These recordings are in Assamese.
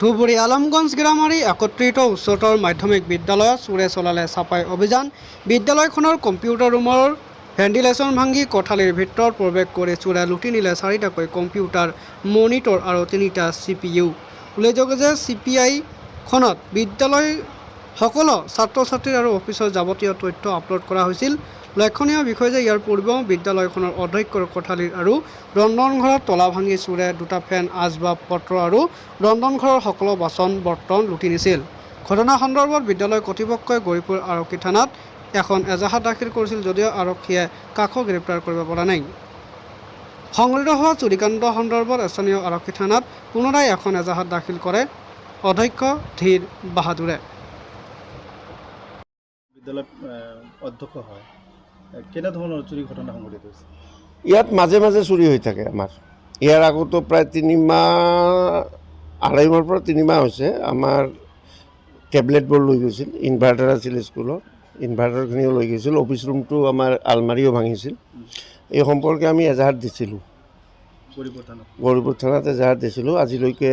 ধুবুৰী আলমগঞ্জ গ্ৰামাৰী একত্ৰিত উচ্চতৰ মাধ্যমিক বিদ্যালয়ত চোৰে চলালে চাপাই অভিযান। বিদ্যালয়খনৰ কম্পিউটাৰ ৰুমৰ ভেণ্টিলেশ্যন ভাঙি কোঠালিৰ ভিতৰত প্ৰৱেশ কৰি চোৰে লুটি নিলে 4টাকৈ কম্পিউটাৰ, মনিটৰ আৰু 3টা CPU। উল্লেখযোগ্য যে CPI-খনত বিদ্যালয়ৰ সকলো ছাত্ৰ-ছাত্ৰী আৰু অফিচৰ যাৱতীয় তথ্য আপলোড কৰা হৈছিল। লক্ষণীয় বিষয় যে ইয়াৰ পূৰ্বেও বিদ্যালয়খনৰ অধ্যক্ষৰ কোঠালিৰ আৰু ৰন্ধনঘৰত তলা ভাঙি চোৰে 2টা ফেন, আচবাব পত্ৰ আৰু ৰন্ধনঘৰৰ সকলো বাচন বৰ্তন লুটি নিছিল। ঘটনা সন্দৰ্ভত বিদ্যালয় কৰ্তৃপক্ষই গৌৰীপুৰ আৰক্ষী থানাত এখন এজাহাৰ দাখিল কৰিছিল যদিও আৰক্ষীয়ে কাকো গ্ৰেপ্তাৰ কৰিব পৰা নাই। সংঘটিত হোৱা চুৰিকাণ্ড সন্দৰ্ভত স্থানীয় আৰক্ষী থানাত পুনৰাই এখন এজাহাৰ দাখিল কৰে অধ্যক্ষ ধীৰ বাহাদুৰে। বিদ্যালয় অধ্যক্ষ হয়, কেনেধৰণৰ চুৰি ঘটনা সংঘটিত হৈছে? ইয়াত মাজে মাজে চুৰি হৈ থাকে আমাৰ। ইয়াৰ আগতো প্ৰায় 3 মাহ, 2.5 মাহৰ পৰা 3 মাহ হৈছে আমাৰ টেবলেটবোৰ লৈ গৈছিল। ইনভাৰ্টাৰ আছিল স্কুলত, ইনভাৰ্টাৰখিনিও লৈ গৈছিল। অফিচ ৰুমটো আমাৰ আলমাৰীও ভাঙিছিল। এই সম্পৰ্কে আমি এজাহাৰ দিছিলোঁ, গৌৰীপুৰ থানাত এজাহাৰ দিছিলোঁ। আজিলৈকে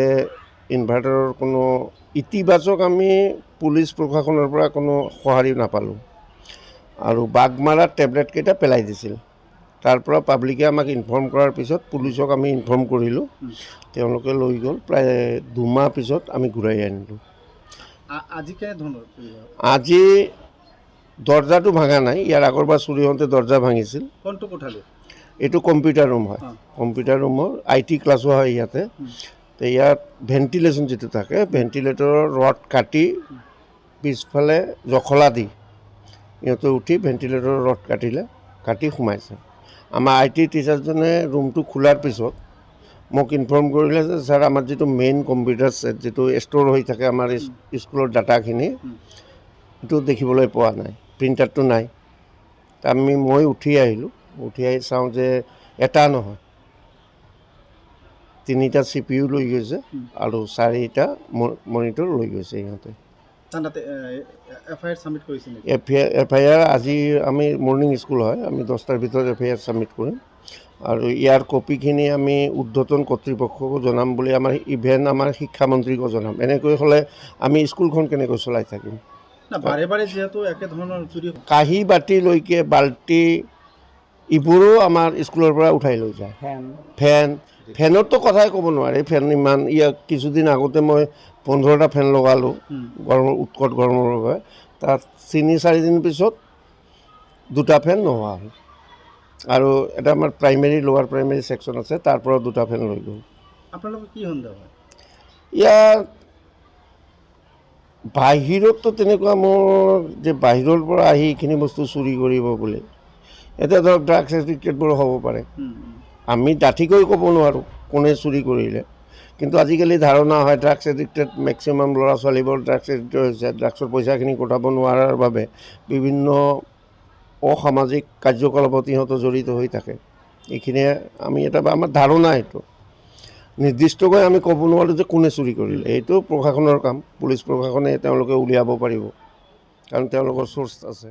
ইনভাৰ্টাৰৰ কোনো ইতিবাচক আমি পুলিচ প্ৰশাসনৰ পৰা কোনো সঁহাৰি নাপালোঁ। আৰু বাগমাৰাত টেবলেটকেইটা পেলাই দিছিল। তাৰ পৰা পাব্লিকে আমাক ইনফৰ্ম কৰাৰ পিছত পুলিচক আমি ইনফৰ্ম কৰিলোঁ, তেওঁলোকে লৈ গ'ল। প্ৰায় 2 মাহ পিছত আমি ঘূৰাই আনিলোঁ। আজি কেনেধৰণৰ? আজি দৰ্জাটো ভাঙা নাই, ইয়াৰ আগৰবাৰ চুৰি হওঁতে দৰ্জা ভাঙিছিল। কোনটো কোঠালি? এইটো কম্পিউটাৰ ৰুম হয়। কম্পিউটাৰ ৰুমৰ IT ক্লাছো হয় ইয়াতে। তো ইয়াত ভেণ্টিলেশ্যন যিটো থাকে, ভেণ্টিলেটৰৰ ৰড কাটি পিছফালে জখলা দি সিহঁতে উঠি ভেণ্টিলেটৰৰ ৰড কাটি সোমাইছে। আমাৰ IT টিচাৰজনে ৰুমটো খোলাৰ পিছত মোক ইনফৰ্ম কৰিলে যে ছাৰ, আমাৰ যিটো মেইন কম্পিউটাৰ ছেট যিটো ষ্ট'ৰ হৈ থাকে আমাৰ স্কুলৰ ডাটাখিনি, সেইটো দেখিবলৈ পোৱা নাই, প্ৰিণ্টাৰটো নাই। মই উঠি আহিলোঁ, উঠি আহি চাওঁ যে এটা নহয় 3টা CPU লৈ গৈছে আৰু 4টা মনিটৰ লৈ গৈছে সিহঁতে। FIR আজি আমি মৰ্ণিং স্কুল হয়, আমি 10টাৰ ভিতৰত FIR ছাবমিট কৰিম আৰু ইয়াৰ কপিখিনি আমি ঊৰ্ধ্বতন কৰ্তৃপক্ষকো জনাম বুলি আমাৰ শিক্ষামন্ত্ৰীকো জনাম। এনেকৈ হ'লে আমি স্কুলখন কেনেকৈ চলাই থাকিম? বাৰে বাৰে যিহেতু একেধৰণৰ চুৰি, কাঁহী বাতিলৈকে বাল্টি এইবোৰো আমাৰ স্কুলৰ পৰা উঠাই লৈ যায়। ফেনৰতো কথাই ক'ব নোৱাৰি। ফেন ইমান, কিছুদিন আগতে মই 15টা ফেন লগালোঁ উৎকট গৰমৰ বাবে। তাত 3-4 দিন পিছত 2টা ফেন নোহোৱা হ'ল। আৰু এটা আমাৰ লোৱাৰ প্ৰাইমেৰী ছেকশ্যন আছে, তাৰ পৰা 2টা ফেন লৈ গ'ল। আপোনালোকৰ কি সন্দেহ হয়? ইয়াত বাহিৰততো তেনেকুৱা মোৰ যে বাহিৰৰ পৰা আহি এইখিনি বস্তু চুৰি কৰিব বুলি, এতিয়া ধৰক ড্ৰাগছ এডিক্টেডবোৰ হ'ব পাৰে। আমি ডাঠিকৈ ক'ব নোৱাৰোঁ কোনে চুৰি কৰিলে, কিন্তু আজিকালি ধাৰণা হয় ড্ৰাগছ এডিক্টেড মেক্সিমাম ল'ৰা ছোৱালীবোৰ ড্ৰাগছ এডিক্টেড হৈছে। ড্ৰাগছৰ পইচাখিনি কটাব নোৱাৰাৰ বাবে বিভিন্ন অসামাজিক কাৰ্যকলাপত সিহঁতো জড়িত হৈ থাকে। এইখিনিয়ে আমাৰ ধাৰণা। এইটো নিৰ্দিষ্টকৈ আমি ক'ব নোৱাৰোঁ যে কোনে চুৰি কৰিলে। এইটো প্ৰশাসনৰ কাম, পুলিচ প্ৰশাসনে তেওঁলোকে উলিয়াব পাৰিব, কাৰণ তেওঁলোকৰ চ'ৰ্চ আছে।